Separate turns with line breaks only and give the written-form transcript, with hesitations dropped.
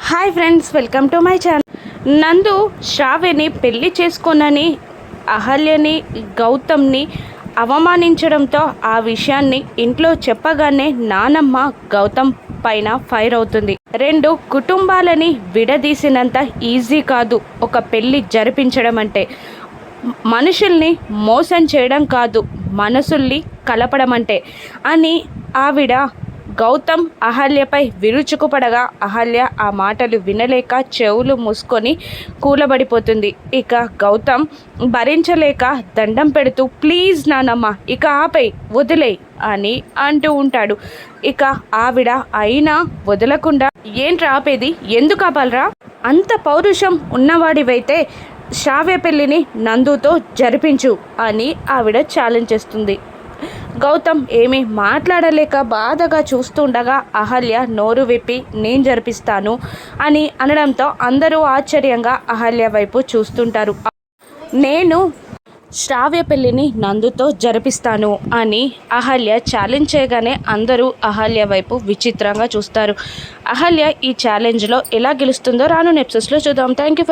Hi friends, welcome to my channel. నందు శ్రావ్యని పెళ్లి చేసుకోనని అహల్యని గౌతమ్ని అవమానించడంతో ఆ విషయాన్ని ఇంట్లో చెప్పగానే నానమ్మ గౌతమ్ పైన ఫైర్ అవుతుంది. రెండు కుటుంబాలని విడదీసినంత ఈజీ కాదు ఒక పెళ్లి జరిపించడం అంటే. మనుషుల్ని మోసం చేయడం కాదు, మనసుల్ని కలపడం అంటే అని ఆవిడ గౌతమ్ అహల్యపై విరుచుకుపడగా అహల్య ఆ మాటలు వినలేక చెవులు మూసుకొని కూలబడిపోతుంది. ఇక గౌతమ్ భరించలేక దండం పెడుతూ, ప్లీజ్ నానమ్మ ఇక ఆపై వదిలే అని అంటూ ఉంటాడు. ఇక ఆవిడ అయినా వదలకుండా, ఏంట్రా ఆపేది, ఎందుకు ఆపాలరా, అంత పౌరుషం ఉన్నవాడివైతే శ్రావ్య పెళ్ళిని నందుతో జరిపించు అని ఆవిడ ఛాలెంజ్ చేస్తుంది. గౌతమ్ ఏమీ మాట్లాడలేక బాధగా చూస్తుండగా అహల్య నోరు విప్పి నేను జరిపిస్తాను అని అనడంతో అందరూ ఆశ్చర్యంగా అహల్య వైపు చూస్తుంటారు. నేను శ్రావ్య పెళ్ళిని నందుతో జరిపిస్తాను అని అహల్య ఛాలెంజ్ చేయగానే అందరూ అహల్య వైపు విచిత్రంగా చూస్తారు. అహల్య ఈ ఛాలెంజ్లో ఎలా గెలుస్తుందో రాను ఎపిసోడ్స్లో చూద్దాం. Thank you.